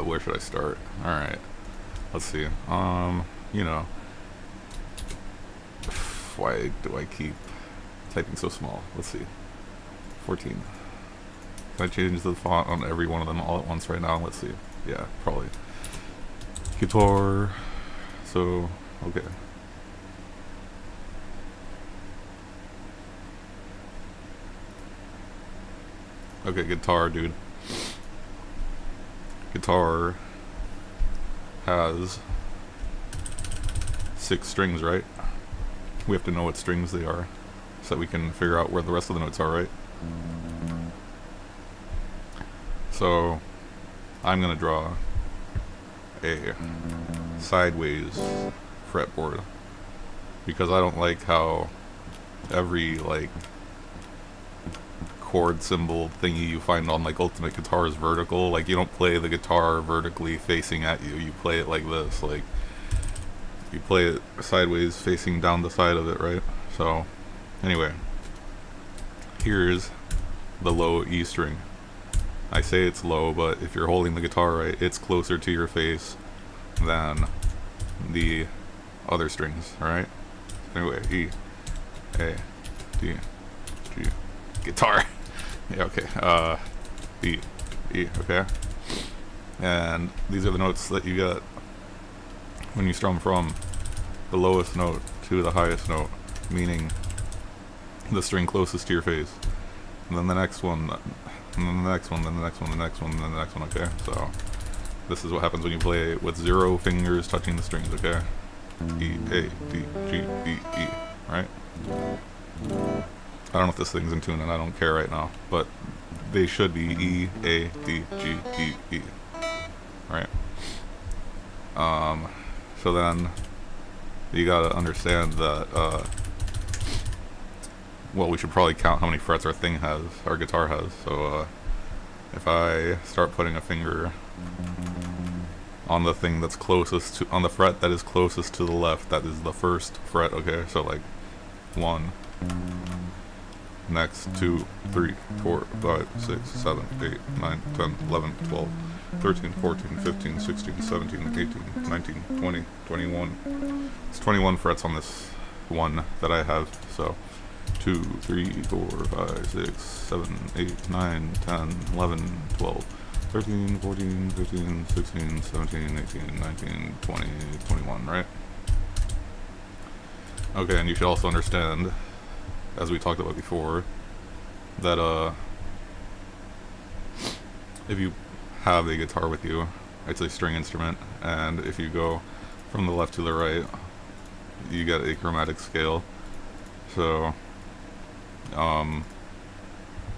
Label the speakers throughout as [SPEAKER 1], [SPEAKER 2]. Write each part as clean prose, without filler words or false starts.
[SPEAKER 1] Where should I start? Alright, let's see. You know, why do I keep typing so small? Let's see. 14. Can I change the font on every one of them all at once right now? Let's see. Yeah, probably. Guitar. So, okay. Okay, guitar, dude. Guitar has 6 strings, right? We have to know what strings they are so that we can figure out where the rest of the notes are, right? So I'm gonna draw a sideways fretboard because I don't like how every like chord symbol thingy you find on like Ultimate Guitar is vertical. Like you don't play the guitar vertically facing at you, you play it like this, like you play it sideways facing down the side of it, right? So anyway, here's the low E string. I say it's low, but if you're holding the guitar right, it's closer to your face than the other strings, alright? Anyway, E, A, D, G, guitar. Yeah, okay, B, E, okay? And these are the notes that you get when you strum from the lowest note to the highest note, meaning the string closest to your face. And then the next one, and then the next one, then the next one, the next one, then the next one, okay? So, this is what happens when you play with 0 fingers touching the strings, okay? E, A, D, G, B, E, right? I don't know if this thing's in tune and I don't care right now, but they should be E, A, D, G, E, E, right? So then, you gotta understand that, well, we should probably count how many frets our thing has, our guitar has. So, if I start putting a finger on the thing that's closest to, on the fret that is closest to the left, that is the first fret, okay? So like 1, next 2, 3, 4, 5, 6, 7, 8, 9, 10, 11, 12, 13, 14, 15, 16, 17, 18, 19, 20, 21. It's 21 frets on this one that I have, so 2, 3, 4, 5, 6, 7, 8, 9, 10, 11, 12, 13, 14, 15, 16, 17, 18, 19, 20, 21, right? Okay, and you should also understand, as we talked about before, that if you have a guitar with you, it's a string instrument, and if you go from the left to the right, you get a chromatic scale. So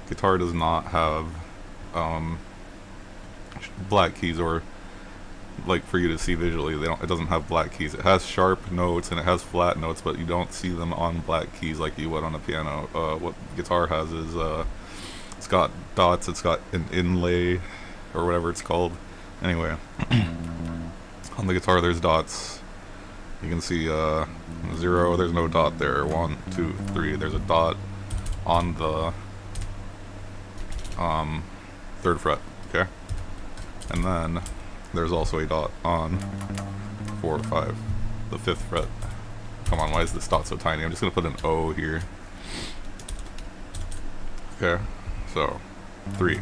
[SPEAKER 1] guitar does not have black keys, or like for you to see visually, it doesn't have black keys. It has sharp notes and it has flat notes, but you don't see them on black keys like you would on a piano. What guitar has is it's got dots, it's got an inlay or whatever it's called. Anyway, on the guitar there's dots. You can see 0, there's no dot there. 1, 2, 3, there's a dot on the 3rd fret, okay? And then there's also a dot on 4, 5, the 5th fret. Come on, why is this dot so tiny? I'm just gonna put an O here. Okay, so 3.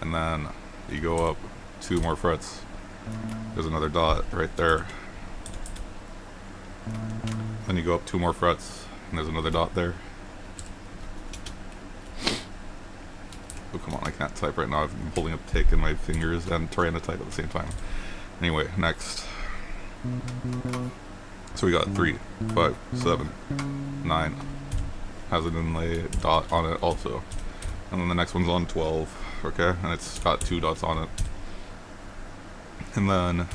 [SPEAKER 1] And then you go up 2 more frets. There's another dot right there. Then you go up 2 more frets, and there's another dot there. Oh, come on, I can't type right now. I'm holding a pick in my fingers and trying to type at the same time. Anyway, next. So we got 3, 5, 7, 9. Has an inlay dot on it also. And then the next one's on 12, okay? And it's got 2 dots on it. And then,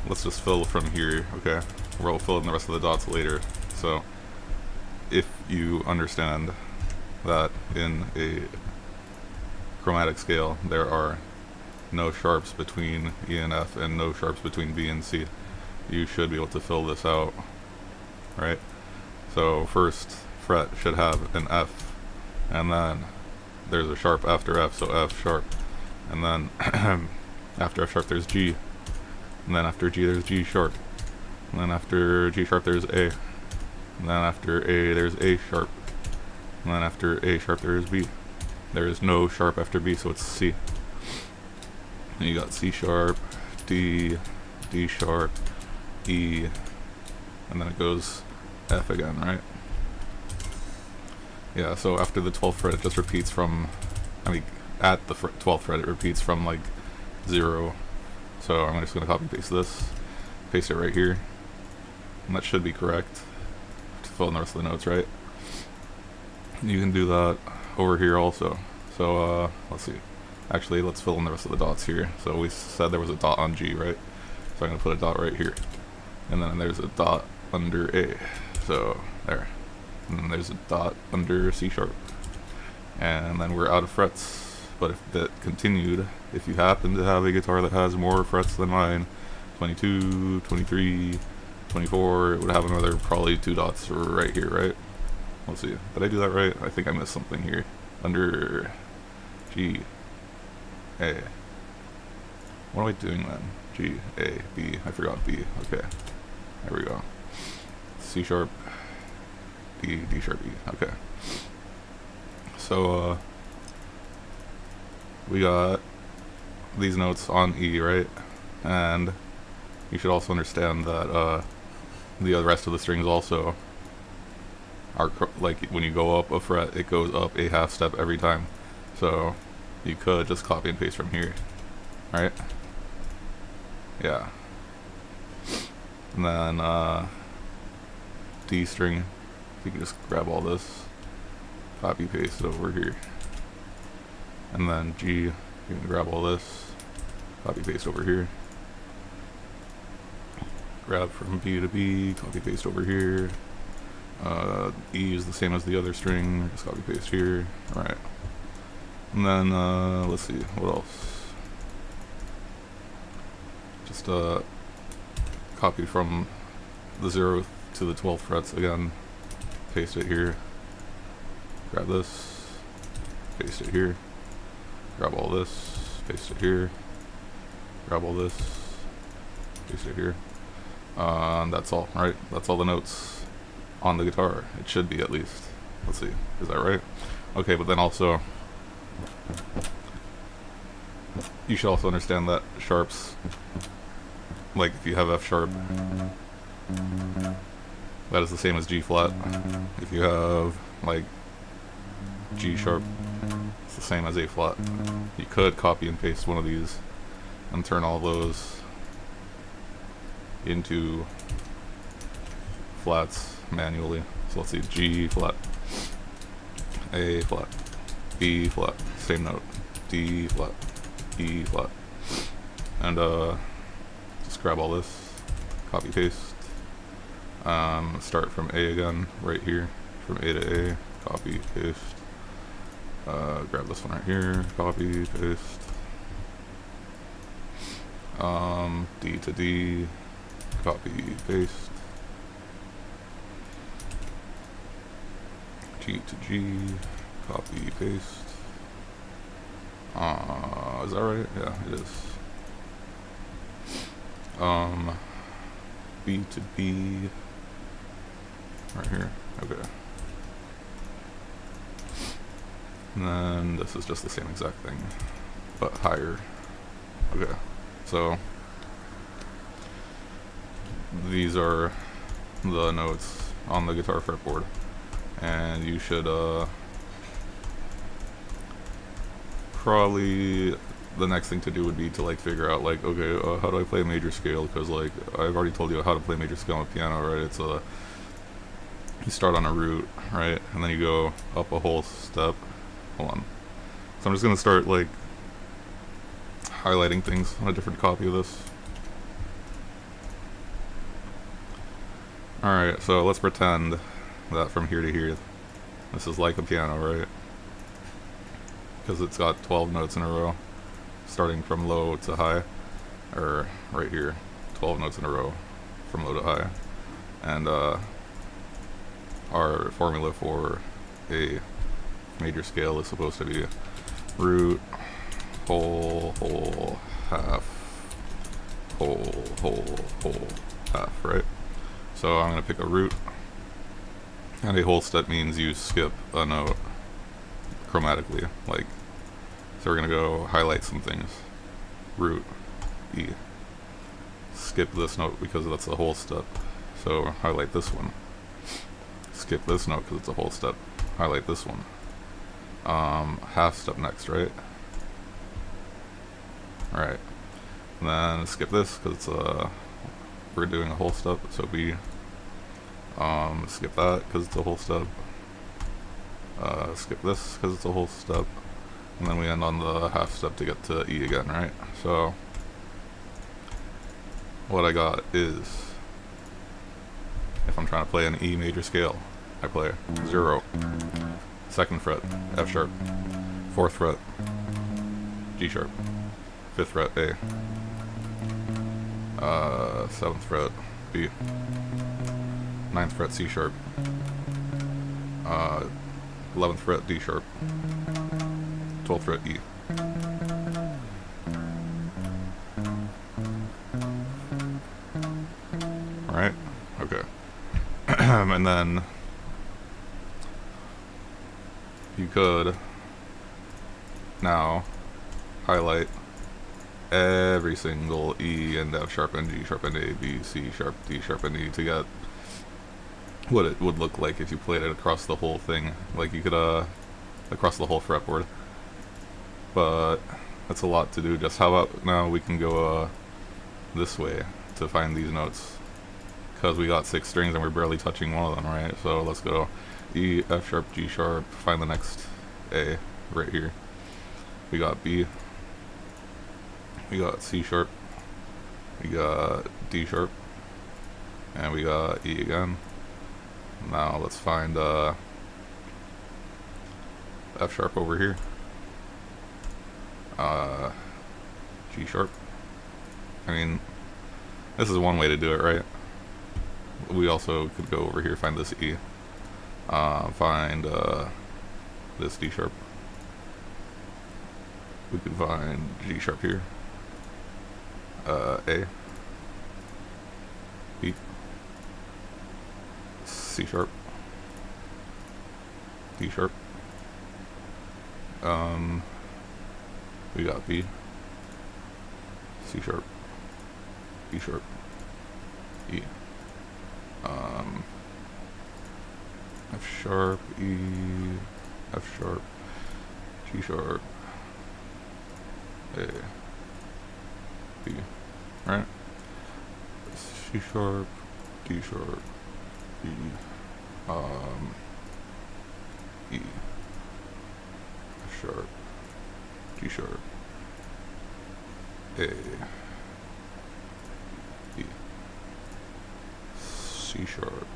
[SPEAKER 1] let's just fill from here, okay? We'll fill in the rest of the dots later. So, if you understand that in a chromatic scale there are no sharps between E and F and no sharps between B and C, you should be able to fill this out, right? So first fret should have an F, and then there's a sharp after F, so F sharp. And then after F sharp there's G. And then after G there's G sharp. And then after G sharp there's A. And then after A there's A sharp. And then after A sharp there is B. There is no sharp after B, so it's C. And you got C sharp, D, D sharp, E, and then it goes F again, right? Yeah, so after the 12th fret it just repeats from, I mean, at the 12th fret it repeats from like 0. So I'm just going to copy paste this, paste it right here, and that should be correct to fill in the rest of the notes, right? You can do that over here also. So let's see. Actually, let's fill in the rest of the dots here. So we said there was a dot on G, right? So I'm going to put a dot right here. And then there's a dot under A. So there. And then there's a dot under C sharp. And then we're out of frets. But if that continued, if you happen to have a guitar that has more frets than mine, 22, 23, 24, it would have another probably 2 dots right here, right? Let's see. Did I do that right? I think I missed something here. Under G, A. What am I doing then? G, A, B. I forgot B. Okay. There we go. C sharp, D, D sharp, E. Okay. So, we got these notes on E, right? And you should also understand that the rest of the strings also are, like, when you go up a fret, it goes up a half step every time. So you could just copy and paste from here, right? Yeah. And then D string, you can just grab all this, copy paste it over here. And then G, you can grab all this, copy paste over here. Grab from B to B, copy paste over here. E is the same as the other string, just copy paste here. Alright. And then let's see, what else? Just copy from the 0th to the 12th frets again, paste it here. Grab this, paste it here. Grab all this, paste it here. Grab all this, paste it here. And that's all, right? That's all the notes on the guitar. It should be, at least. Let's see, is that right? Okay, but then also, you should also understand that sharps, like if you have F sharp, that is the same as G flat. If you have like G sharp, it's the same as A flat. You could copy and paste one of these and turn all those into flats manually. So let's see, G flat, A flat, B flat, same note, D flat, E flat, and just grab all this, copy paste, start from A again, right here, from A to A, copy, paste, grab this one right here, copy, paste, D to D, copy, paste, G to G, copy, paste. Is that right? Yeah, it is. B to B, right here. Okay. And then this is just the same exact thing, but higher. Okay. So these are the notes on the guitar fretboard, and you should probably, the next thing to do would be to like figure out like, okay, how do I play a major scale? Because like I've already told you how to play major scale on a piano, right? It's you start on a root, right, and then you go up a whole step. Hold on. So I'm just gonna start like highlighting things on a different copy of this. Alright, so let's pretend that from here to here, this is like a piano, right? Because it's got 12 notes in a row, starting from low to high, or right here, 12 notes in a row, from low to high. And our formula for a major scale is supposed to be root, whole, whole, half, whole, whole, whole, half, right? So I'm going to pick a root, and a whole step means you skip a note chromatically, like, so we're going to go highlight some things. Root, E. Skip this note because that's a whole step, so highlight this one. Skip this note because it's a whole step, highlight this one. Half step next, right? Alright. And then skip this because it's we're doing a whole step, so B. Skip that because it's a whole step. Skip this because it's a whole step. And then we end on the half step to get to E again, right? So what I got is, if I'm trying to play an E major scale, I play 0, 2nd fret, F sharp, 4th fret, G sharp, 5th fret, A, 7th fret, B, 9th fret, C sharp, 11th fret, D sharp, 12th fret, E. Alright, okay. And then you could now highlight every single E and F sharp and G sharp and A, B, C sharp, D sharp and E to get what it would look like if you played it across the whole thing. Like you could, across the whole fretboard. But that's a lot to do. Just how about now we can go this way to find these notes, because we got 6 strings and we're barely touching one of them, right? So let's go E, F sharp, G sharp, find the next A right here. We got B, we got C sharp, we got D sharp, and we got E again. Now let's find F sharp over here, G sharp. I mean, this is one way to do it, right? We also could go over here, find this E, find this D sharp. We could find G sharp here, A, B, C sharp, D sharp. We got B, C sharp, B sharp, E, F sharp, E, F sharp, G sharp, A, B, right? C sharp, D sharp, E, E, F sharp, G sharp, A, E, C sharp,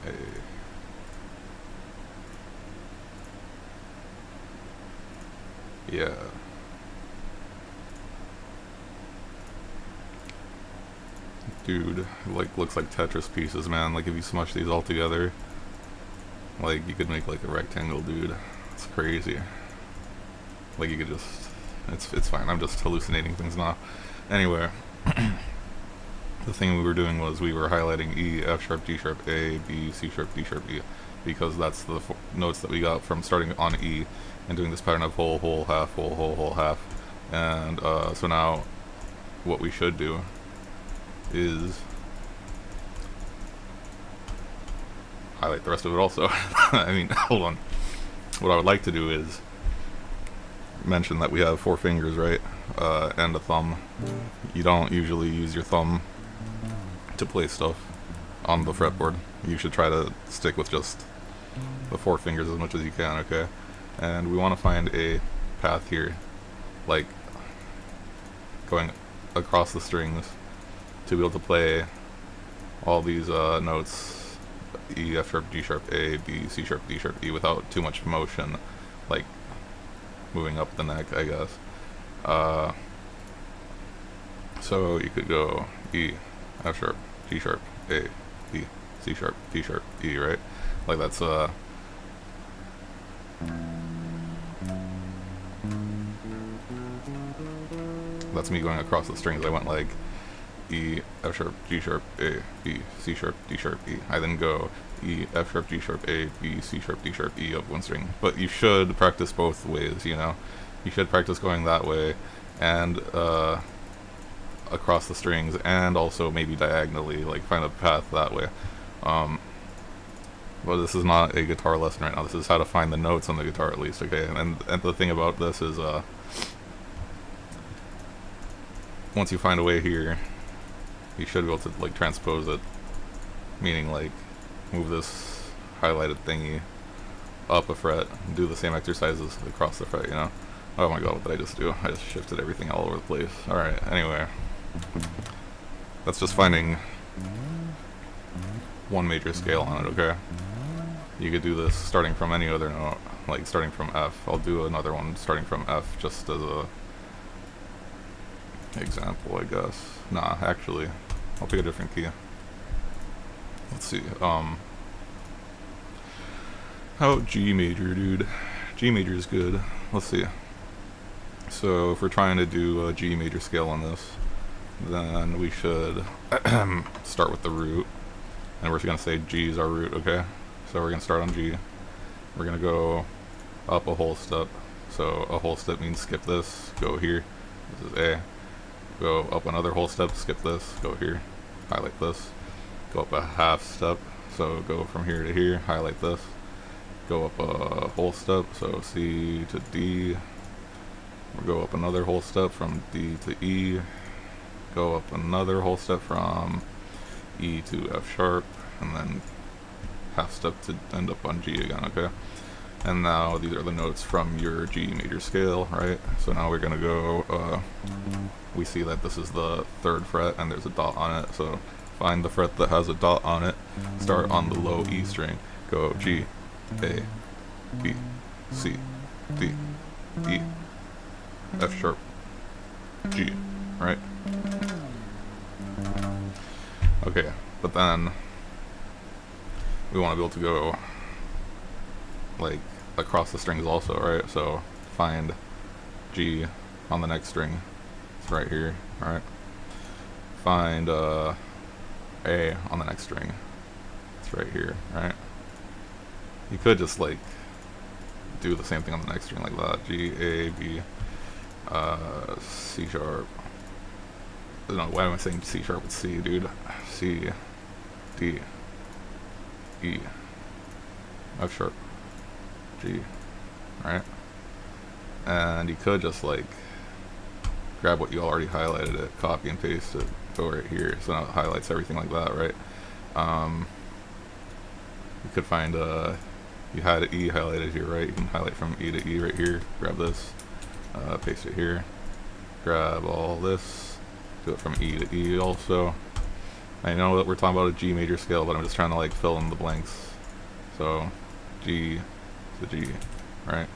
[SPEAKER 1] A, yeah. Dude, like, looks like Tetris pieces, man. Like, if you smush these all together, like, you could make, like, a rectangle, dude. It's crazy. Like, you could just... It's fine. I'm just hallucinating things now. Anyway, the thing we were doing was we were highlighting E, F sharp, G sharp, A, B, C sharp, D sharp, E, because that's the notes that we got from starting on E and doing this pattern of whole, whole, half, whole, whole, whole, half. And so now what we should do is highlight the rest of it also. I mean, hold on. What I would like to do is mention that we have 4 fingers, right? And a thumb. You don't usually use your thumb to play stuff on the fretboard. You should try to stick with just the 4 fingers as much as you can, okay? And we want to find a path here, like going across the strings, to be able to play all these notes, E, F sharp, G sharp, A, B, C sharp, D sharp, E, without too much motion, like moving up the neck, I guess. So you could go E, F sharp, G sharp, A, B, C sharp, D sharp, E, right? Like that's me going across the strings. I went like E, F sharp, G sharp, A, B, C sharp, D sharp, E. I then go E, F sharp, G sharp, A, B, C sharp, D sharp, E up one string. But you should practice both ways, you know? You should practice going that way and across the strings, and also maybe diagonally, like find a path that way. But this is not a guitar lesson right now. This is how to find the notes on the guitar, at least, okay? And the thing about this is, once you find a way here, you should be able to like transpose it, meaning like move this highlighted thingy up a fret and do the same exercises across the fret, you know? Oh my god, what did I just do? I just shifted everything all over the place. Alright, anyway. That's just finding one major scale on it, okay? You could do this starting from any other note, like starting from F. I'll do another one starting from F just as a example, I guess. Nah, actually, I'll pick a different key. Let's see, how about G major, dude? G major is good. Let's see. So if we're trying to do a G major scale on this, then we should start with the root, and we're just gonna say G is our root, okay? So we're gonna start on G. We're gonna go up a whole step. So a whole step means skip this, go here. This is A. Go up another whole step, skip this, go here, highlight this. Go up a half step, so go from here to here, highlight this. Go up a whole step, so C to D. We'll go up another whole step from D to E. Go up another whole step from E to F sharp, and then half step to end up on G again, okay? And now these are the notes from your G major scale, right? So now we're gonna go, we see that this is the 3rd fret and there's a dot on it, so find the fret that has a dot on it, start on the low E string, go G, A, B, C, D, E, F sharp, G, right? Okay, but then we want to be able to go like across the strings also, right? So find G on the next string, it's right here, alright? Find A on the next string, it's right here, right? You could just like do the same thing on the next string like that. G, A, B, C sharp. No, why am I saying C sharp with C, dude? C, D, E, F sharp, G, right? And you could just like grab what you already highlighted it, copy and paste it, go right here, so now it highlights everything like that, right? You could find you had E highlighted here, right? You can highlight from E to E right here, grab this, paste it here, grab all this, do it from E to E also. I know that we're talking about a G major scale, but I'm just trying to like fill in the blanks. So G to G, right?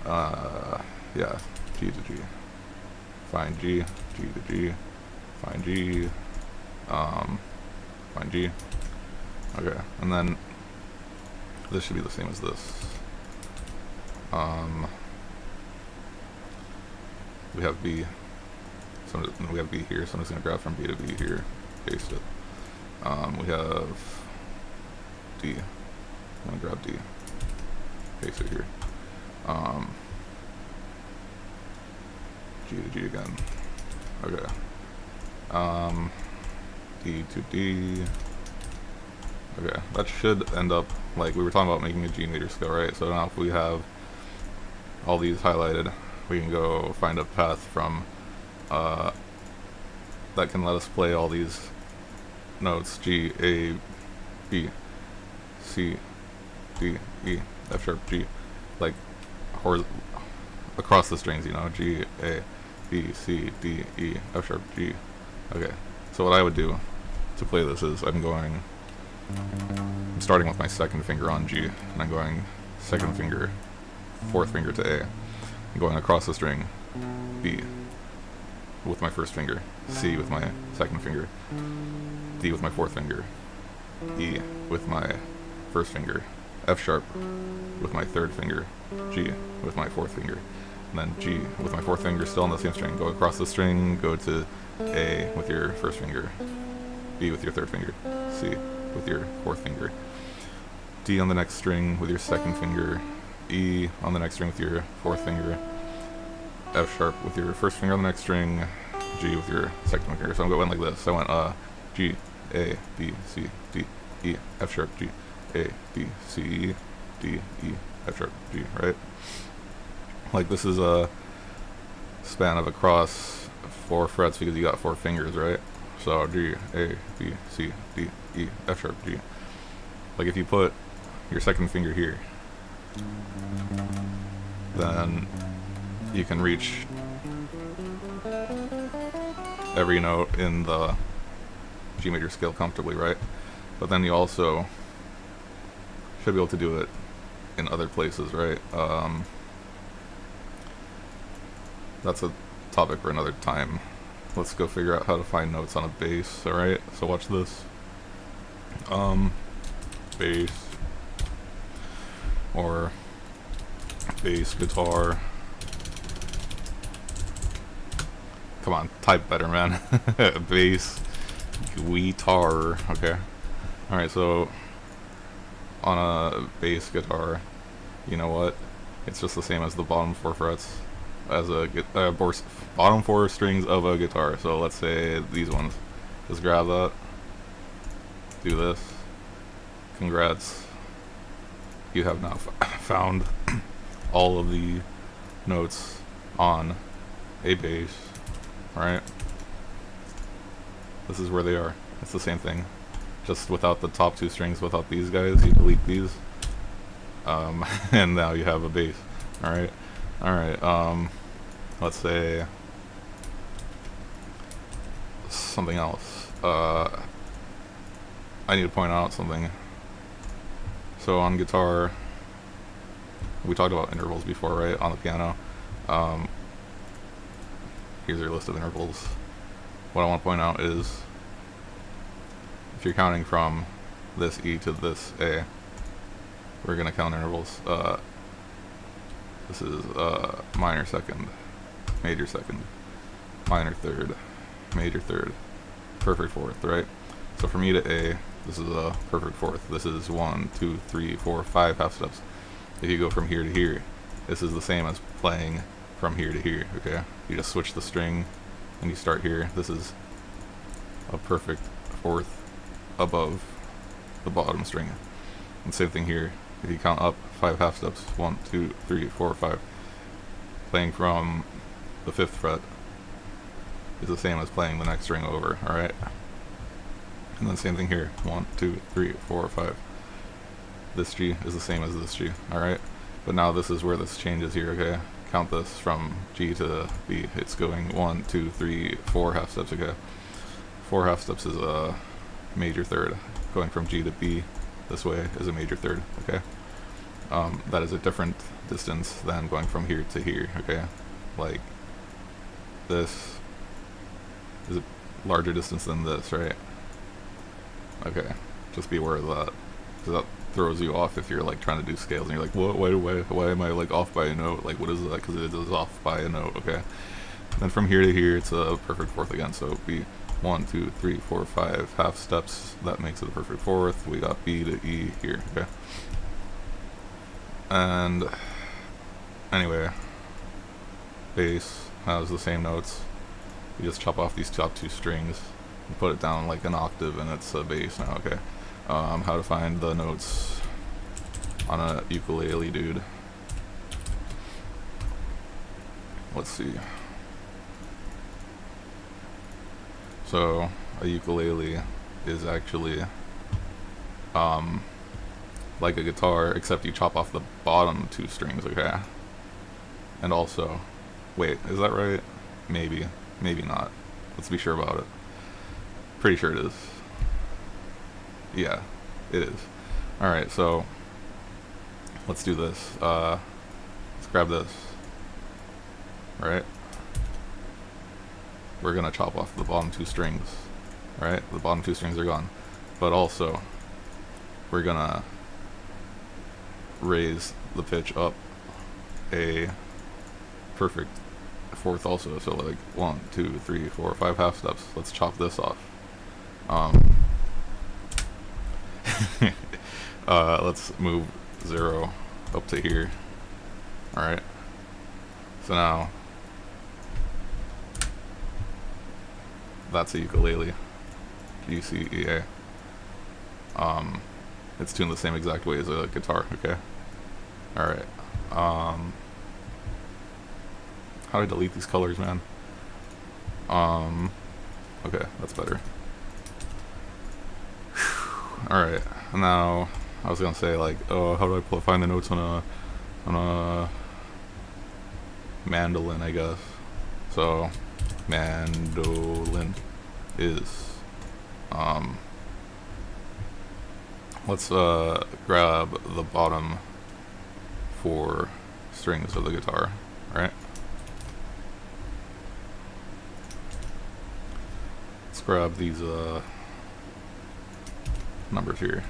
[SPEAKER 1] Yeah, G to G. Find G, G to G, find G, find G. Okay, and then this should be the same as this. We have B. So we have B here, so I'm just gonna grab from B to B here, paste it. We have D. I'm gonna grab D, paste it here. G to G again. Okay. D to D. Okay, that should end up, like we were talking about making a G major scale, right? So now if we have all these highlighted, we can go find a path from that can let us play all these notes: G, A, B, C, D, E, F sharp, G, like across the strings, you know, G, A, B, C, D, E, F sharp, G. Okay, so what I would do to play this is I'm starting with my second finger on G, and I'm going second finger, fourth finger to A. I'm going across the string, B with my first finger, C with my second finger, D with my fourth finger, E with my first finger, F sharp with my third finger, G with my fourth finger, and then G with my fourth finger still on the same string. Go across the string, go to A with your first finger, B with your third finger, C with your fourth finger, D on the next string with your second finger, E on the next string with your fourth finger, F sharp with your first finger on the next string, G with your second finger. So I'm going like this. I went G, A, B, C, D, E, F sharp, G, A, B, C, E, D, E, F sharp, G, right? Like this is a span of across 4 frets because you got 4 fingers, right? So G, A, B, C, D, E, F sharp, G. Like if you put your second finger here, then you can reach every note in the G major scale comfortably, right? But then you also should be able to do it in other places, right? That's a topic for another time. Let's go figure out how to find notes on a bass, alright? So watch this. Bass, or bass guitar. Come on, type better, man. Bass guitar. Okay. Alright, so on a bass guitar, you know what? It's just the same as the bottom 4 frets as a bottom 4 strings of a guitar. So let's say these ones. Just grab that. Do this. Congrats. You have now found all of the notes on a bass. Alright? This is where they are. It's the same thing. Just without the top 2 strings, without these guys, you delete these. And now you have a bass. Alright? Alright, let's say something else. I need to point out something. So on guitar, we talked about intervals before, right? On the piano. Here's your list of intervals. What I want to point out is, if you're counting from this E to this A, we're going to count intervals. This is minor second, major second, minor third, major third, perfect fourth, right? So from E to A, this is a perfect fourth. This is 1, 2, 3, 4, 5 half steps. If you go from here to here, this is the same as playing from here to here, okay? You just switch the string and you start here. This is a perfect fourth above the bottom string. And same thing here. If you count up 5 half steps, 1, 2, 3, 4, 5, playing from the 5th fret is the same as playing the next string over, alright? And then same thing here, 1, 2, 3, 4, 5. This G is the same as this G, alright? But now this is where this changes here, okay? Count this from G to B. It's going 1, 2, 3, 4 half steps, okay? 4 half steps is a major third. Going from G to B this way is a major third, okay? That is a different distance than going from here to here, okay? Like, this is a larger distance than this, right? Okay, just be aware of that, because that throws you off if you're like trying to do scales and you're like, what? Why am I like off by a note? Like, what is that? Because it is off by a note, okay? Then from here to here, it's a perfect fourth again. So it'd be 1, 2, 3, 4, 5 half steps. That makes it a perfect fourth. We got B to E here, okay? And anyway, bass has the same notes. You just chop off these top 2 strings and put it down like an octave, and it's a bass now, okay? How to find the notes on a ukulele, dude. Let's see. So a ukulele is actually like a guitar, except you chop off the bottom 2 strings, okay? And also, wait, is that right? Maybe not. Let's be sure about it. Pretty sure it is. Yeah, it is. Alright, so let's do this. Let's grab this. Right? We're gonna chop off the bottom 2 strings. Right? The bottom 2 strings are gone. But also, we're gonna raise the pitch up a perfect fourth also. So like 1, 2, 3, 4, 5 half steps. Let's chop this off. Let's move 0 up to here. Alright. So now that's a ukulele. UCEA. It's tuned the same exact way as a guitar, okay? Alright. How do I delete these colors, man? Okay, that's better. Alright, now I was gonna say like, how do I find the notes on a mandolin, I guess. So mandolin is let's grab the bottom 4 strings of the guitar, right? Let's grab these numbers here.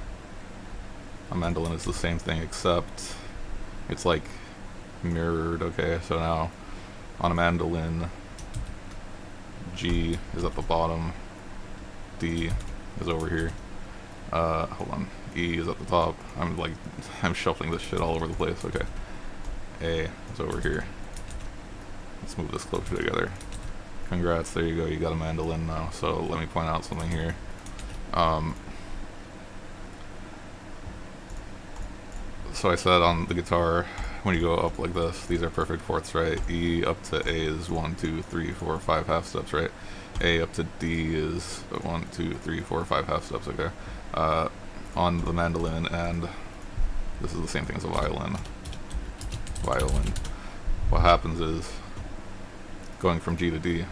[SPEAKER 1] A mandolin is the same thing except it's like mirrored. Okay, so now on a mandolin, G is at the bottom, D is over here, hold on, E is at the top. I'm shuffling this shit all over the place. Okay, A is over here. Let's move this closer together. Congrats, there you go, you got a mandolin now. So let me point out something here. So I said on the guitar, when you go up like this, these are perfect fourths, right? E up to A is 1, 2, 3, 4, 5 half steps, right? A up to D is 1, 2, 3, 4, 5 half steps, okay? On the mandolin, and this is the same thing as a violin. What happens is, going from G to D,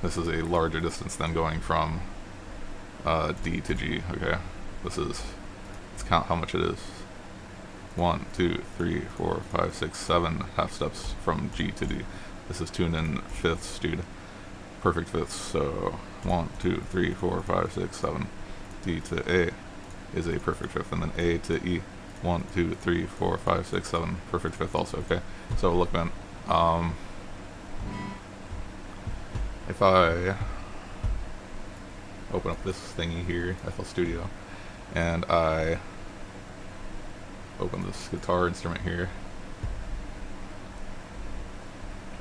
[SPEAKER 1] this is a larger distance than going from D to G, okay? Let's count how much it is. 1, 2, 3, 4, 5, 6, 7 half steps from G to D. This is tuned in fifths, dude. Perfect fifths. So 1, 2, 3, 4, 5, 6, 7. D to A is a perfect fifth, and then A to E. 1, 2, 3, 4, 5, 6, 7. Perfect fifth also. Okay. So look, man. If I open up this thingy here, FL Studio, and I open this guitar instrument here.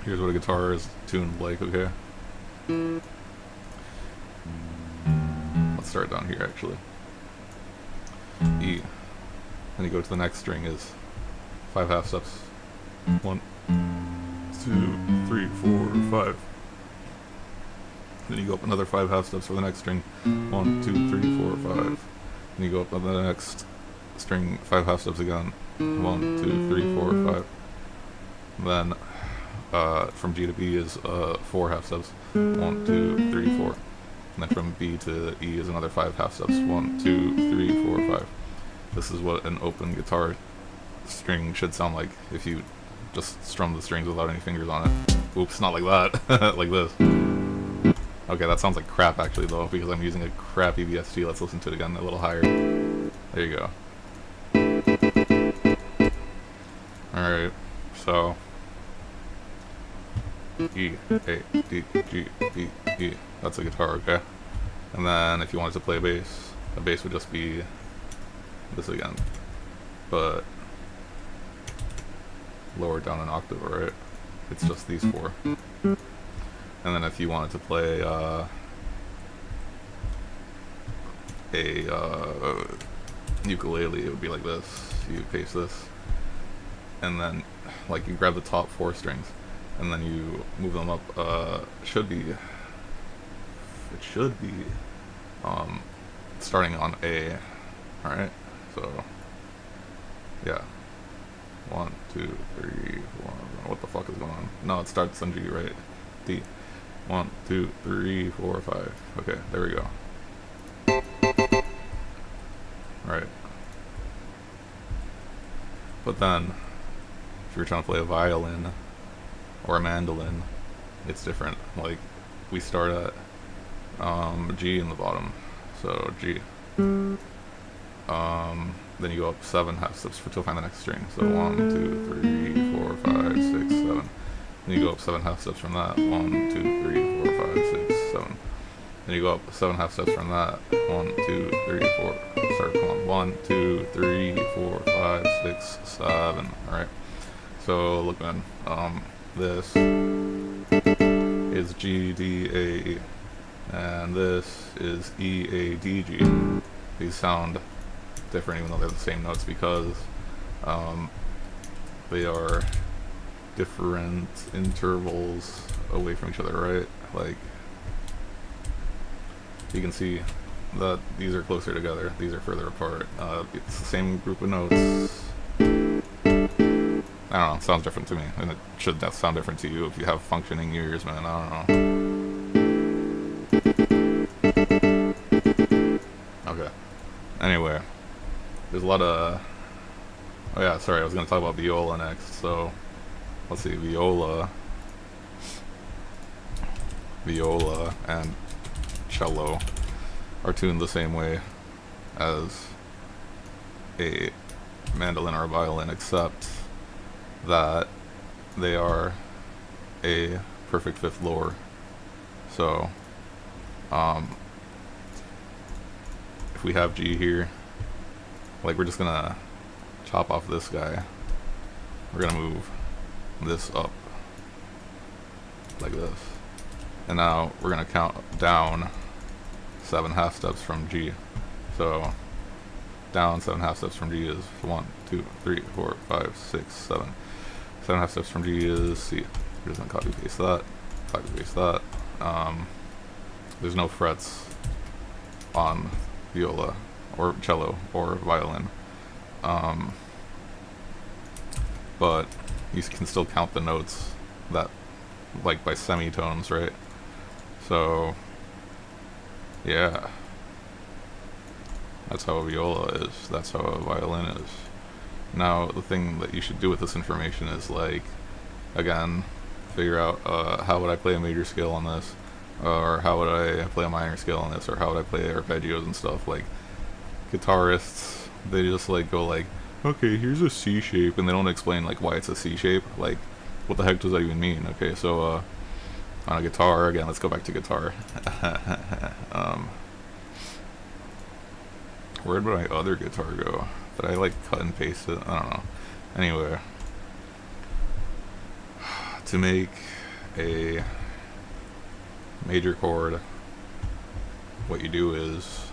[SPEAKER 1] Here's what a guitar is tuned like, okay? Let's start down here actually. E. Then you go to the next string is 5 half steps. 1, 2, 3, 4, 5. Then you go up another 5 half steps for the next string. 1, 2, 3, 4, 5. Then you go up on the next string 5 half steps again. 1, 2, 3, 4, 5. Then from G to B is 4 half steps. 1, 2, 3, 4. And then from B to E is another 5 half steps. 1, 2, 3, 4, 5. This is what an open guitar string should sound like if you just strum the strings without any fingers on it. Oops, not like that. Like this. Okay, that sounds like crap actually though, because I'm using a crappy VST. Let's listen to it again a little higher. There you go. Alright, so E, A, D, G, B, E. That's a guitar, okay? And then if you wanted to play a bass would just be this again, but lower down an octave, alright? It's just these 4. And then if you wanted to play a ukulele, it would be like this. You paste this, and then like you grab the top 4 strings, and then you move them up. It should be starting on A. All right, so yeah, 1, 2, 3, 4. What the fuck is going on? No, it starts on G, right? D. 1, 2, 3, 4, 5. Okay, there we go. Right. But then, if you're trying to play a violin or a mandolin, it's different. Like, we start at G in the bottom. So G. then you go up 7 half steps to find the next string. So 1, 2, 3, 4, 5, 6, 7. Then you go up 7 half steps from that. 1, 2, 3, 4, 5, 6, 7. Then you go up 7 half steps from that. 1, 2, 3, 4. Sorry, come on. 1, 2, 3, 4, 5, 6, 7. Alright. So look, man. This is G, D, A, E. And this is E, A, D, G. These sound different even though they're the same notes because they are different intervals away from each other, right? Like, you can see that these are closer together, these are further apart. It's the same group of notes. I don't know, it sounds different to me, and it should sound different to you if you have functioning ears, man. I don't know. Okay. Anyway, there's a lot of... Oh yeah, sorry, I was going to talk about viola next. So, let's see, viola and cello are tuned the same way as a mandolin or a violin, except that they are a perfect fifth lower. So, if we have G here, like, we're just gonna chop off this guy. We're gonna move this up like this, and now we're gonna count down 7 half steps from G. So down 7 half steps from G is 1, 2, 3, 4, 5, 6, 7. 7 half steps from G is C. We're just gonna copy paste that, copy paste that. There's no frets on viola or cello or violin, but you can still count the notes that, like, by semitones, right? So yeah, that's how a viola is, that's how a violin is. Now the thing that you should do with this information is, like, again, figure out how would I play a major scale on this, or how would I play a minor scale on this, or how would I play arpeggios and stuff. Like, guitarists, they just, like, go like, okay, here's a C shape, and they don't explain, like, why it's a C shape. Like, what the heck does that even mean? Okay, so on a guitar, again, let's go back to guitar. Where did my other guitar go? Did I, like, cut and paste it? I don't know. Anyway, to make a major chord, what you do is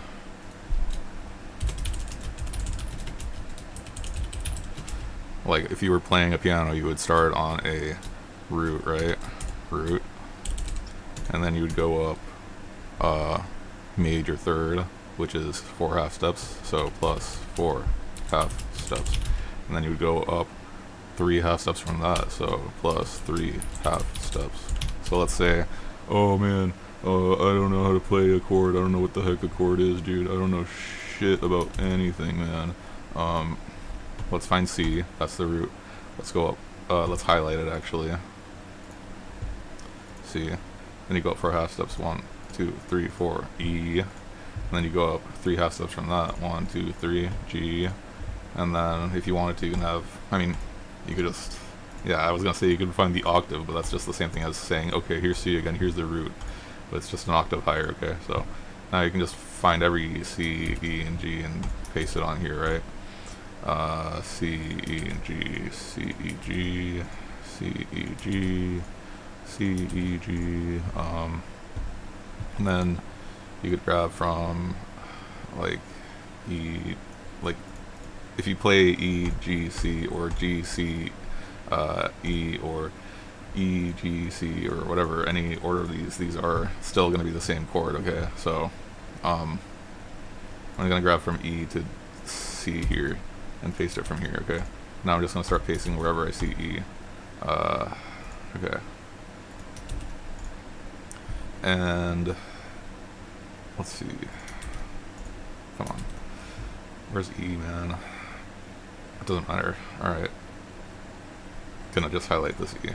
[SPEAKER 1] like, if you were playing a piano, you would start on a root, right? Root. And then you would go up major third, which is 4 half steps, so plus 4 half steps. And then you would go up 3 half steps from that, so plus 3 half steps. So let's say, oh man, I don't know how to play a chord, I don't know what the heck a chord is, dude, I don't know shit about anything, man. Let's find C, that's the root. Let's go up, let's highlight it actually. C. Then you go up 4 half steps, 1, 2, 3, 4, E. And then you go up 3 half steps from that, 1, 2, 3, G. And then if you wanted to, you can have, I mean, you could just, yeah, I was gonna say you could find the octave, but that's just the same thing as saying, okay, here's C again, here's the root. But it's just an octave higher, okay? So now you can just find every C, E, and G and paste it on here, right? C, E, and G, C, E, G, C, E, G, C, E, G, and then you could grab from, like, E, like, if you play E, G, C, or G, C, E, or E, G, C, or whatever, any order of these are still going to be the same chord, okay? So, I'm going to grab from E to C here, and paste it from here, okay? Now I'm just going to start pasting wherever I see E. Okay. And let's see. Come on. Where's E, man? It doesn't matter. Alright. Gonna just highlight this E.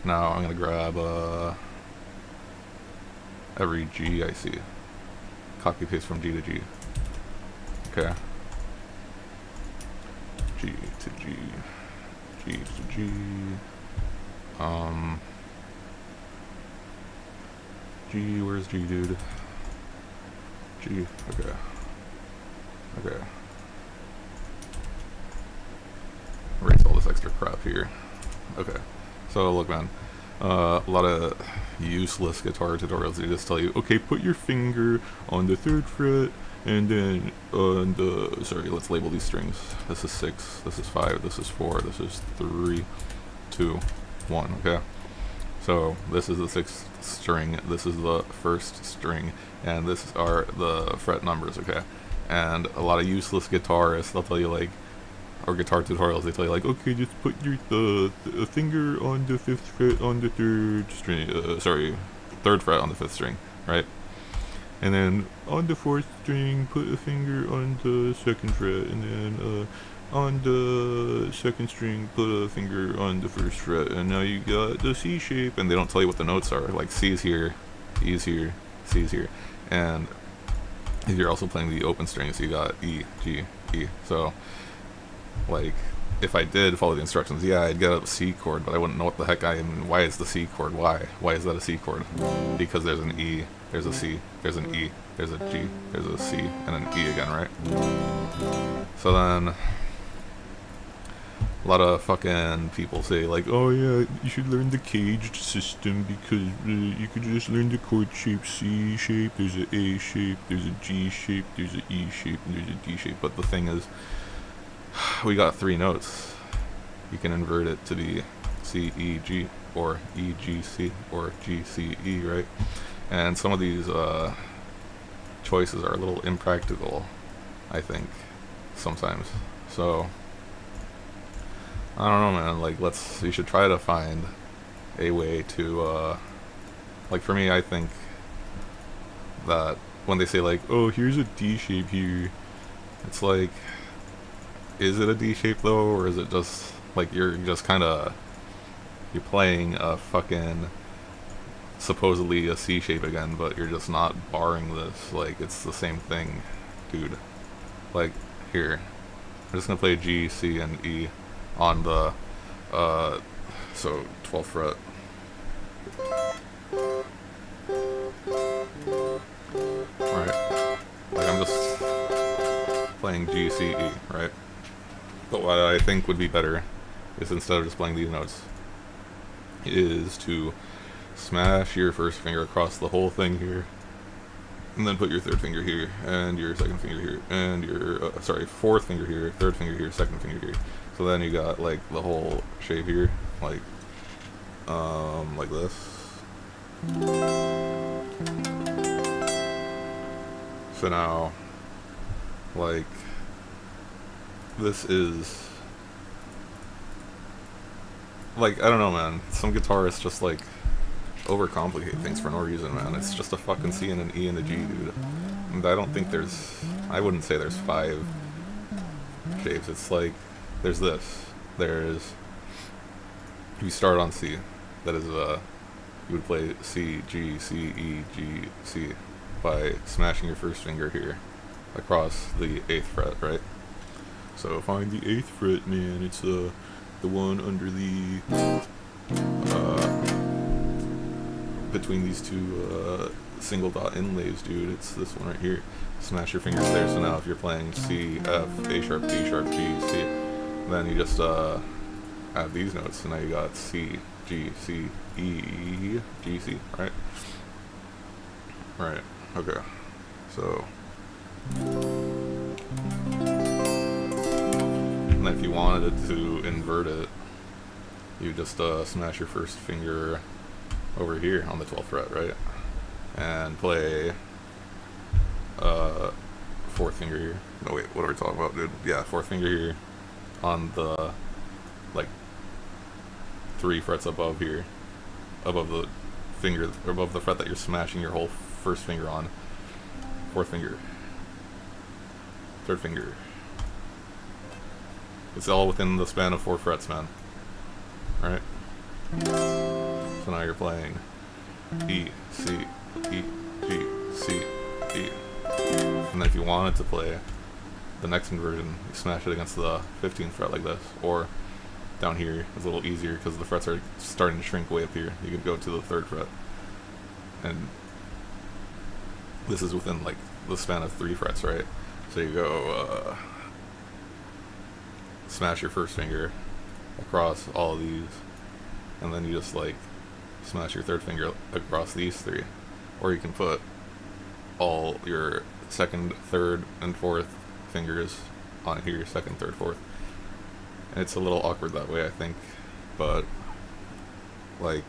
[SPEAKER 1] Now I'm gonna grab every G I see. Copy paste from G to G. Okay. G to G, G to G, G, where's G, dude? G, okay, okay. Erase all this extra crap here. Okay, so look, man, a lot of useless guitar tutorials, they just tell you, okay, put your finger on the 3rd fret, and then on the, sorry, let's label these strings. This is 6, this is 5, this is 4, this is 3, 2, 1, okay? So this is the 6th string, this is the 1st string, and this are the fret numbers, okay? And a lot of useless guitarists, they'll tell you like, or guitar tutorials, they tell you like, okay, just put your finger on the 5th fret on the 3rd string, sorry, 3rd fret on the 5th string, right? And then on the 4th string, put a finger on the 2nd fret, and then on the 2nd string, put a finger on the 1st fret, and now you got the C shape, and they don't tell you what the notes are, like C's here, E's here, C's here, and if you're also playing the open strings, you got E, G, E, so, like, if I did follow the instructions, yeah, I'd get a C chord, but I wouldn't know what the heck why is the C chord, why is that a C chord? Because there's an E, there's a C, there's an E, there's a G, there's a C, and an E again, right? So then, a lot of fucking people say like, oh yeah, you should learn the caged system because you could just learn the chord shape, C shape, there's a A shape, there's a G shape, there's a E shape, and there's a D shape, but the thing is, we got 3 notes. You can invert it to be C, E, G, or E, G, C, or G, C, E, right? And some of these choices are a little impractical, I think, sometimes. So, I don't know, man, like, you should try to find a way to, like, for me, I think that when they say, like, oh, here's a D shape here, it's like, is it a D shape though, or is it just like you're just kind of playing a fucking supposedly a C shape again, but you're just not barring this, like it's the same thing, dude. Like here, I'm just gonna play G, C, and E on the so 12th fret. Alright, like I'm just playing G, C, E, right? But what I think would be better is, instead of just playing these notes, is to smash your 1st finger across the whole thing here, and then put your 3rd finger here, and your 2nd finger here, and your, sorry, 4th finger here, 3rd finger here, 2nd finger here. So then you got, like, the whole shape here, like this. So now, like, this is, like, I don't know, man, some guitarists just, like, overcomplicate things for no reason, man. It's just a fucking C and an E and a G, dude. And I don't think I wouldn't say there's 5 shapes. It's like, there's this, you start on C, that is, you would play C, G, C, E, G, C, by smashing your 1st finger here, across the 8th fret, right? So find the 8th fret, man. It's the one under the between these 2 single dot inlays, dude. It's this one right here. Smash your fingers there. So now if you're playing C, F, A sharp, D sharp, G, C, then you just add these notes. So now you got C, G, C, E, G, C, right? Right. Okay. So. And if you wanted to invert it, you just smash your 1st finger over here on the 12th fret, right? And play 4th finger here. No, wait, what are we talking about, dude? Yeah, 4th finger here on the, like, 3 frets above here, above the finger, or above the fret that you're smashing your whole 1st finger on. 4th finger. 3rd finger. It's all within the span of 4 frets, man. Right? So now you're playing E, C, E, G, C, E. And then if you wanted to play the next inversion, you smash it against the 15th fret like this, or down here is a little easier because the frets are starting to shrink way up here. You could go to the 3rd fret, and this is within like the span of 3 frets, right? So you go smash your 1st finger across all of these, and then you just like smash your 3rd finger across these 3, or you can put all your 2nd, 3rd, and 4th fingers on here, 2nd, 3rd, 4th. And it's a little awkward that way, I think, but like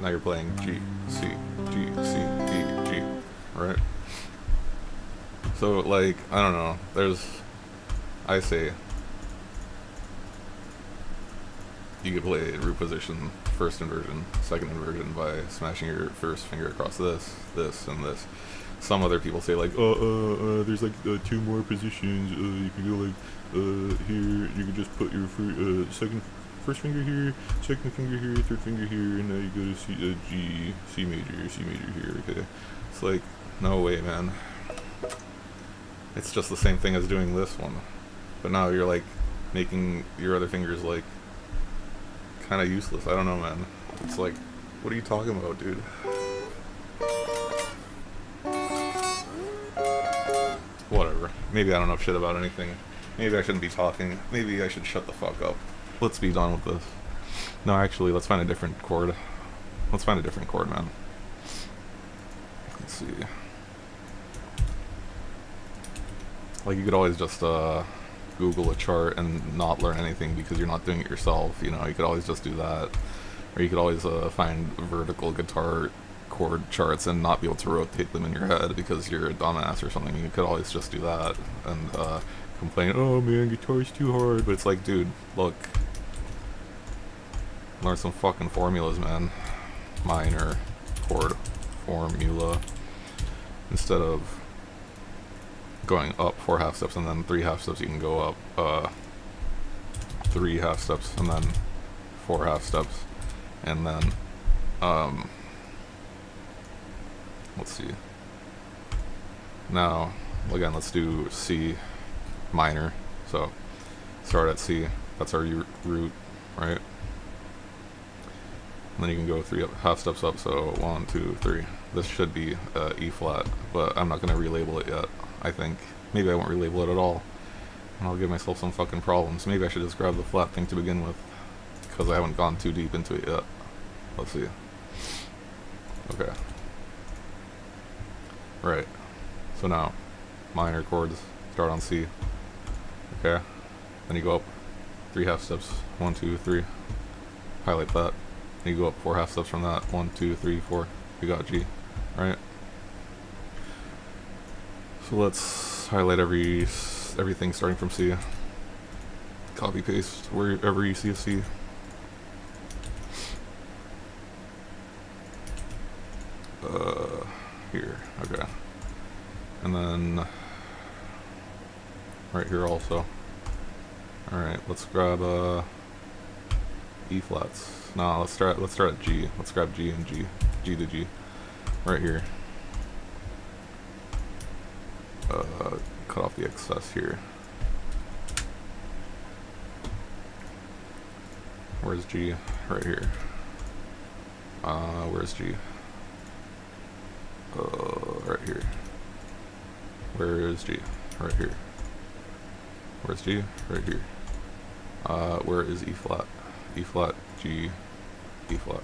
[SPEAKER 1] now you're playing G, C, G, C, D, G, right? So like, I don't know, I say you could play root position, 1st inversion, 2nd inversion by smashing your 1st finger across this, and this. Some other people say like, there's like 2 more positions. You can go like here. You can just put your first finger here, 2nd finger here, 3rd finger here, and now you go to C major here. Okay, it's like, no way, man. It's just the same thing as doing this one, but now you're like making your other fingers like kind of useless. I don't know, man. It's like, what are you talking about, dude? Whatever. Maybe I don't know shit about anything. Maybe I shouldn't be talking. Maybe I should shut the fuck up. Let's be done with this. No, actually, let's find a different chord. Let's find a different chord, man. Let's see. Like, you could always just Google a chart and not learn anything because you're not doing it yourself. You know, you could always just do that. Or you could always find vertical guitar chord charts and not be able to rotate them in your head because you're a dumbass or something. You could always just do that and complain, oh man, guitar's too hard. But it's like, dude, look, learn some fucking formulas, man. Minor chord formula, instead of going up 4 half steps and then 3 half steps. You can go up 3 half steps and then 4 half steps, and then let's see. Now, again, let's do C minor. So, start at C. That's our root, right? And then you can go 3 half steps up. So 1, 2, 3. This should be E flat, but I'm not going to relabel it yet. I think maybe I won't relabel it at all, and I'll give myself some fucking problems. Maybe I should just grab the flat thing to begin with, because I haven't gone too deep into it yet. Let's see. Okay. Right. So now, minor chords start on C. Okay. Then you go up 3 half steps. 1, 2, 3. Highlight that. Then you go up 4 half steps from that. 1, 2, 3, 4. You got G. Right. So let's highlight everything starting from C. Copy paste wherever you see a C. Here, okay. And then right here also. Alright, let's grab E flats. No, let's start at G. Let's grab G and G. G to G. Right here. Cut off the excess here. Where's G? Right here. Where's G? Right here. Where is G? Right here. Where's G? Right here. Where is E flat? E flat, G, E flat.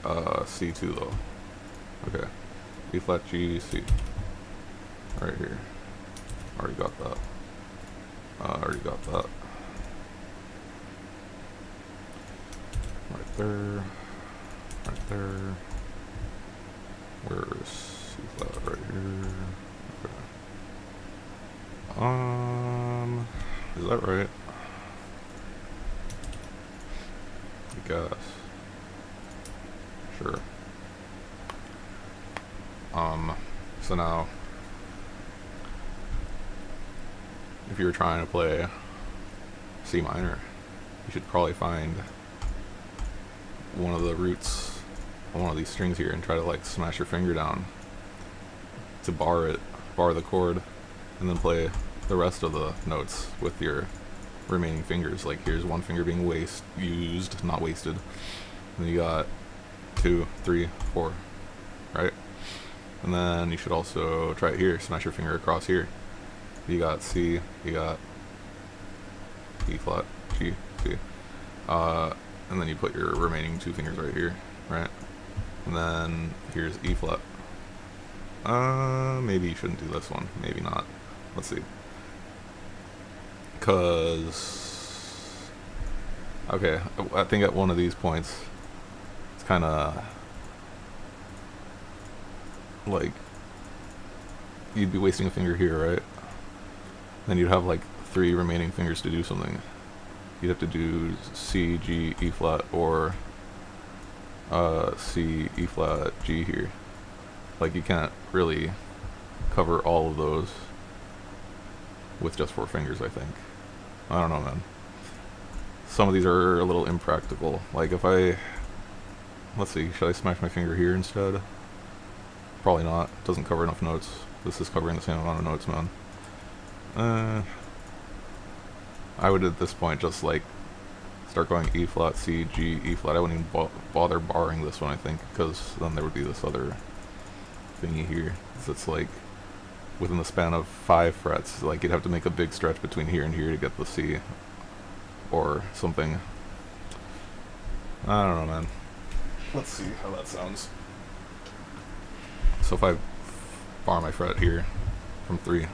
[SPEAKER 1] C2 though. Okay. E flat, G, C. Right here. Already got that. Already got that. Right there. Right there. Where's C flat? Right here. Okay. Is that right? I guess. Sure. So now, if you're trying to play C minor, you should probably find one of the roots on one of these strings here and try to like smash your finger down to bar the chord, and then play the rest of the notes with your remaining fingers. Like here's one finger being used, not wasted. And then you got 2, 3, 4, right? And then you should also try it here, smash your finger across here. You got C, you got E flat, G, C. And then you put your remaining 2 fingers right here, right? And then here's E flat. Maybe you shouldn't do this one, maybe not. Let's see. Cause, okay, I think at one of these points, it's kind of like you'd be wasting a finger here, right? Then you'd have like 3 remaining fingers to do something. You'd have to do C, G, E flat, or C, E flat, G here. Like you can't really cover all of those with just 4 fingers, I think. I don't know, man. Some of these are a little impractical. Like if let's see, should I smash my finger here instead? Probably not. It doesn't cover enough notes. This is covering the same amount of notes, man. I would at this point just like start going E flat, C, G, E flat. I wouldn't even bother barring this one, I think, because then there would be this other thingy here. So it's like within the span of 5 frets, like you'd have to make a big stretch between here and here to get the C or something. I don't know, man. Let's see how that sounds. So if I bar my fret here from 3,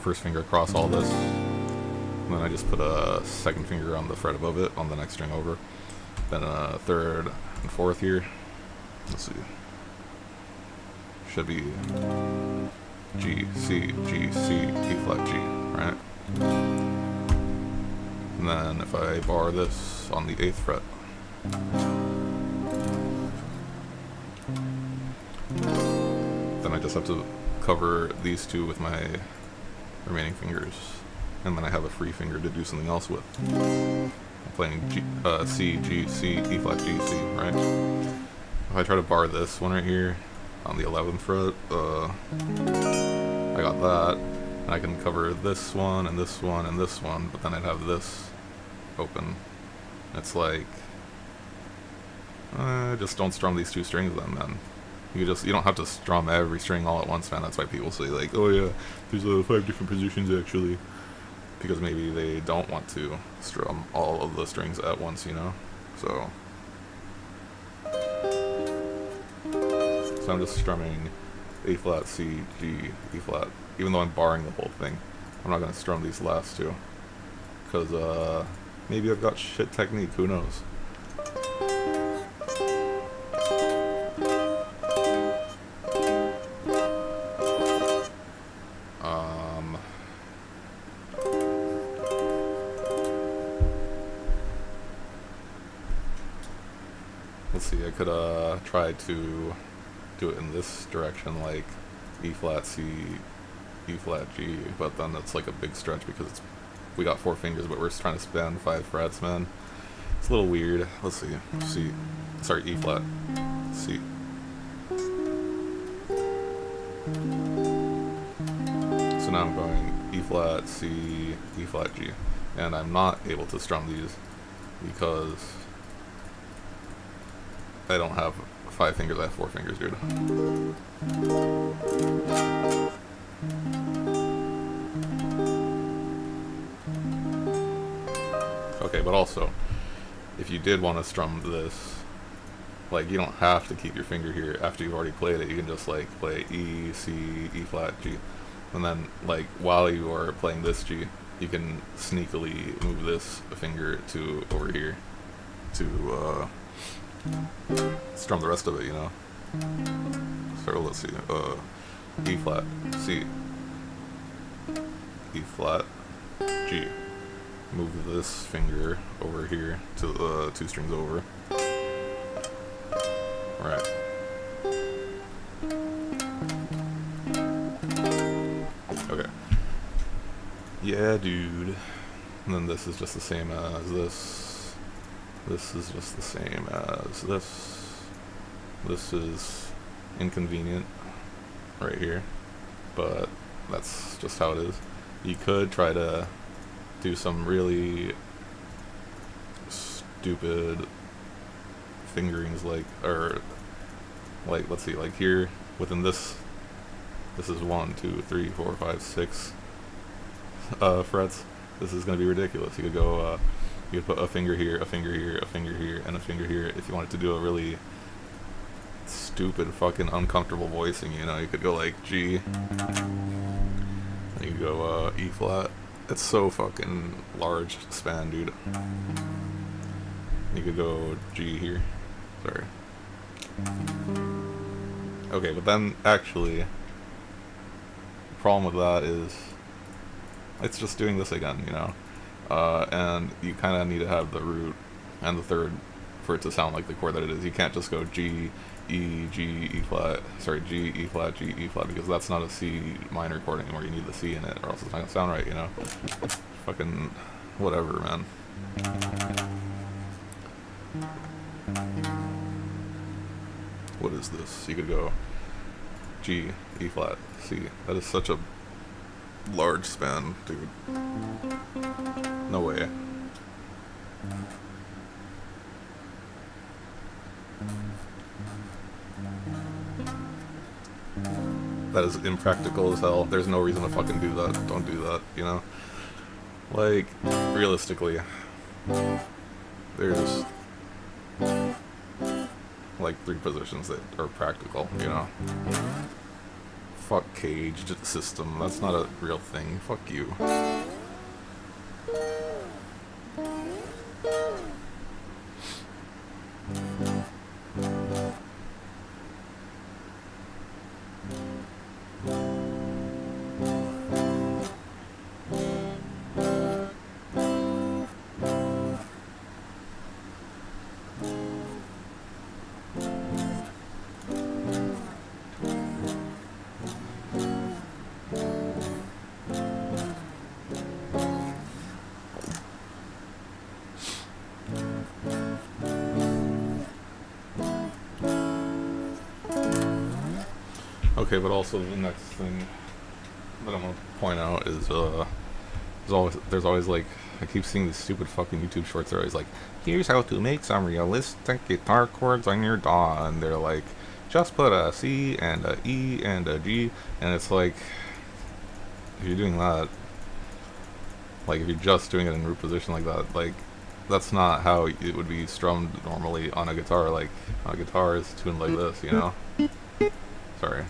[SPEAKER 1] first finger across all this, and then I just put a 2nd finger on the fret above it on the next string over, then a 3rd and 4th here. Let's see. Should be G, C, G, C, E flat, G, right? And then if I bar this on the 8th fret, then I just have to cover these 2 with my remaining fingers, and then I have a free finger to do something else with. I'm playing G, C, G, C, E flat, G, C, right? If I try to bar this one right here on the 11th fret, I got that, and I can cover this one and this one and this one, but then I'd have this open. It's like, just don't strum these 2 strings then, man. You don't have to strum every string all at once, man. That's why people say like, oh yeah, there's 5 different positions actually, because maybe they don't want to strum all of the strings at once, you know. So I'm just strumming A flat, C, G, E flat, even though I'm barring the whole thing. I'm not gonna strum these last 2, because maybe I've got shit technique. Who knows? Let's see, I could try to do it in this direction, like E flat, C, E flat, G, but then that's like a big stretch because we got 4 fingers, but we're just trying to span 5 frets, man. It's a little weird. Let's see. C, sorry, E flat, C. So now I'm going E flat, C, E flat, G, and I'm not able to strum these because I don't have 5 fingers, I have 4 fingers, dude. Okay, but also, if you did want to strum this, like, you don't have to keep your finger here after you've already played it. You can just, like, play E, C, E flat, G. And then, like, while you are playing this G, you can sneakily move this finger to over here to, strum the rest of it, you know. So let's see, E flat, C, E flat, G. Move this finger over here to the 2 strings over. Right. Okay. Yeah, dude. And then this is just the same as this. This is just the same as this. This is inconvenient right here, but that's just how it is. You could try to do some really stupid fingerings, like, or like, let's see, like here within this is 1, 2, 3, 4, 5, 6 frets. This is gonna be ridiculous. You could go you could put a finger here, a finger here, a finger here, and a finger here. If you wanted to do a really stupid fucking uncomfortable voicing, you know, you could go like G, and you could go E flat. It's so fucking large span, dude. You could go G here. Sorry. Okay, but then actually, the problem with that is it's just doing this again, you know? And you kind of need to have the root and the third for it to sound like the chord that it is. You can't just go G, E, G, E flat, sorry, G, E flat, G, E flat, because that's not a C minor chord anymore. You need the C in it, or else it's not gonna sound right, you know? Fucking whatever, man. What is this? You could go G, E flat, C. That is such a large span, dude. No way. That is impractical as hell. There's no reason to fucking do that. Don't do that, you know? Like, realistically, there's like 3 positions that are practical, you know? Fuck caged system. That's not a real thing. Fuck you. Okay, but also the next thing that I'm gonna point out is there's always like, I keep seeing these stupid fucking YouTube shorts. They're always like, here's how to make some realistic guitar chords on your DAW, and they're like, just put a C and a E and a G, and it's like, if you're doing that, like if you're just doing it in root position like that, like that's not how it would be strummed normally on a guitar. Like a guitar is tuned like this, you know. Sorry.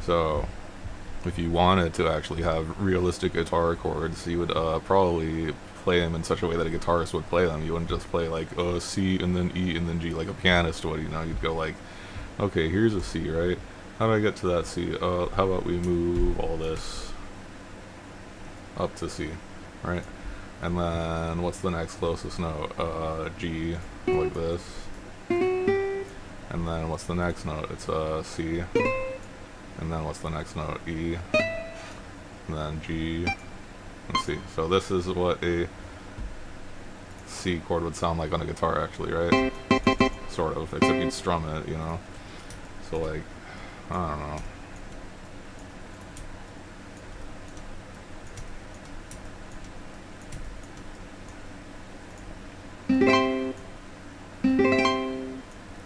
[SPEAKER 1] So, if you wanted to actually have realistic guitar chords, you would probably play them in such a way that a guitarist would play them. You wouldn't just play like C and then E and then G like a pianist would, you know. You'd go like, okay, here's a C, right? How do I get to that C? How about we move all this up to C, right? And then what's the next closest note? G, like this. And then what's the next note? It's C. And then what's the next note? E. And then G and C. So this is what a C chord would sound like on a guitar, actually, right? Sort of, except you'd strum it, you know? So like, I don't know.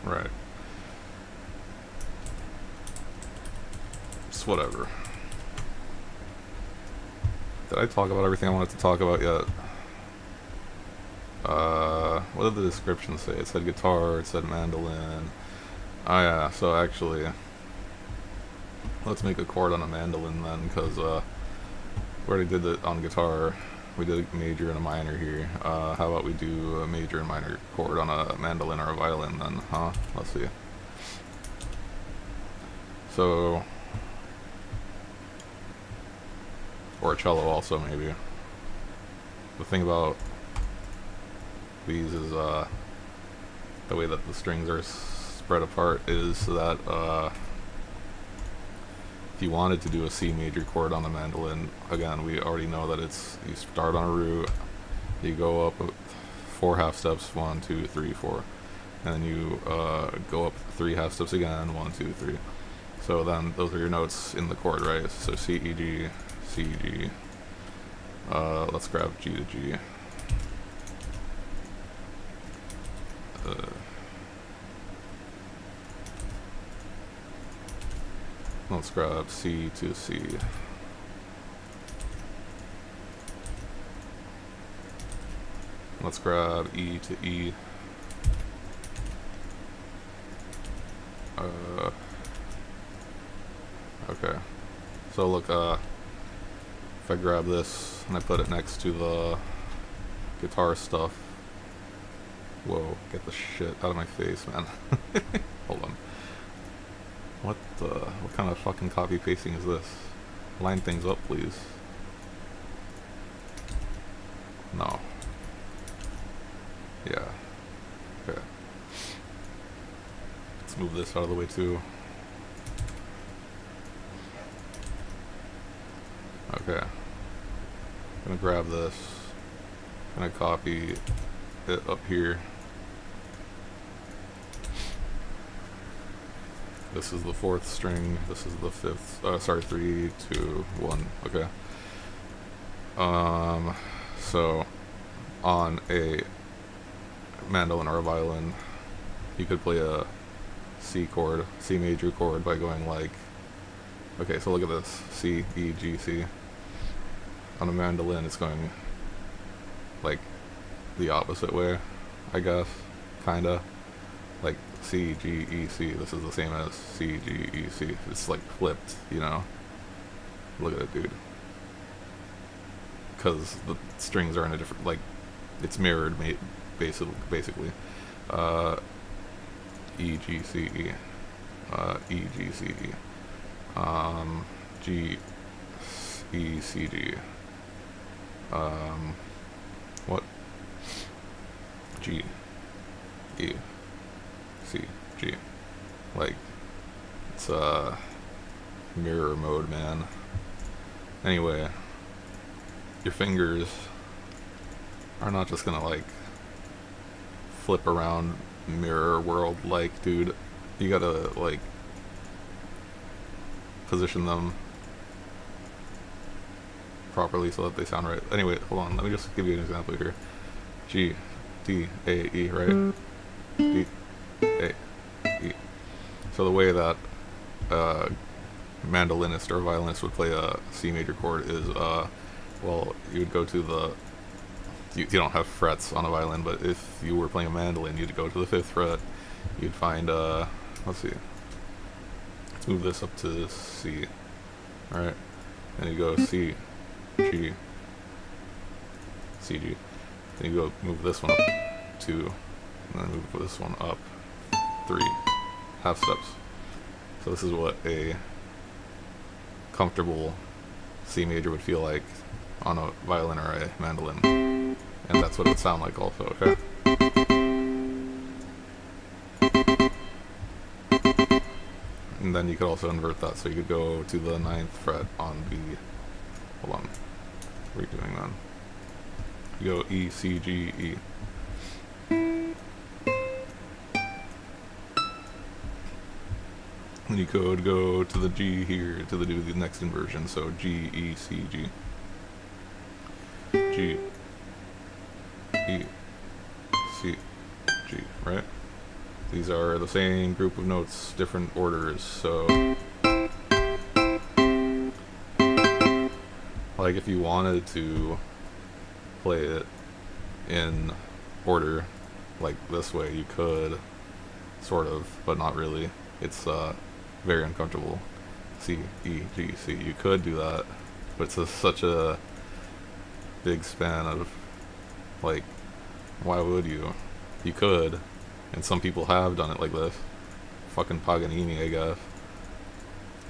[SPEAKER 1] Right. It's whatever. Did I talk about everything I wanted to talk about yet? What did the description say? It said guitar, it said mandolin. Oh yeah, so actually, let's make a chord on a mandolin then, because we already did it on guitar. We did a major and a minor here. How about we do a major and minor chord on a mandolin or a violin then, huh? Let's see. So, or a cello also, maybe. The thing about these is the way that the strings are spread apart is that if you wanted to do a C major chord on a mandolin, again, we already know that it's, you start on a root, you go up 4 half steps, 1, 2, 3, 4, and then you go up 3 half steps again, 1, 2, 3. So then those are your notes in the chord, right? So C, E, G, C, G. Let's grab G to G. Let's grab C to C. Let's grab E to E. Okay. So look, if I grab this and I put it next to the guitar stuff. Whoa, get the shit out of my face, man. Hold on. What kind of fucking copy pasting is this? Line things up, please. No. Yeah. Okay. Let's move this out of the way too. Okay. I'm gonna grab this. I'm gonna copy it up here. This is the 4th string. This is the 5th. Sorry, 3, 2, 1. Okay. So on a mandolin or a violin, you could play a C chord, C major chord by going like. Okay, so look at this: C, E, G, C. On a mandolin, it's going like the opposite way, I guess, kinda. Like C, G, E, C. This is the same as C, G, E, C. It's like flipped, you know? Look at it, dude. Because the strings are in a different, like, it's mirrored, basically. E, G, C, E. E, G, C, E. G, E, C, G. What? G, E, C, G. Like, it's mirror mode, man. Anyway, your fingers are not just gonna like flip around mirror world like, dude. You gotta like position them properly so that they sound right. Anyway, hold on, let me just give you an example here. G, D, A, E, right? D, A, E. So the way that mandolinist or violinist would play a C major chord is, well, you would go to the, you don't have frets on a violin, but if you were playing a mandolin, you'd go to the 5th fret. You'd find, let's see, let's move this up to C, alright, and you go C, G, C, G, then you go move this one up 2, and then move this one up 3 half steps. So this is what a comfortable C major would feel like on a violin or a mandolin, and that's what it would sound like also, okay? And then you could also invert that, so you could go to the 9th fret on B. Hold on, redoing that. You go E, C, G, E. And you could go to the G here to do the next inversion, so G, E, C, G. G, E, C, G, right? These are the same group of notes, different orders, so like if you wanted to play it in order like this way, you could, sort of, but not really. It's very uncomfortable. C, E, G, C. You could do that, but it's such a big span of, like, why would you? You could, and some people have done it like this. Fucking Paganini, I guess.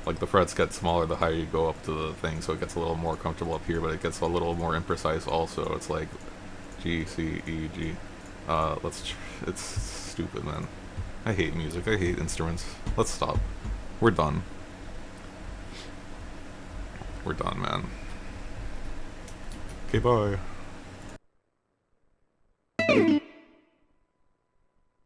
[SPEAKER 1] Like, the frets get smaller the higher you go up to the thing, so it gets a little more comfortable up here, but it gets a little more imprecise also. It's like G, C, E, G. It's stupid, man. I hate music, I hate instruments. Let's stop. We're done. We're done, man. Okay, bye.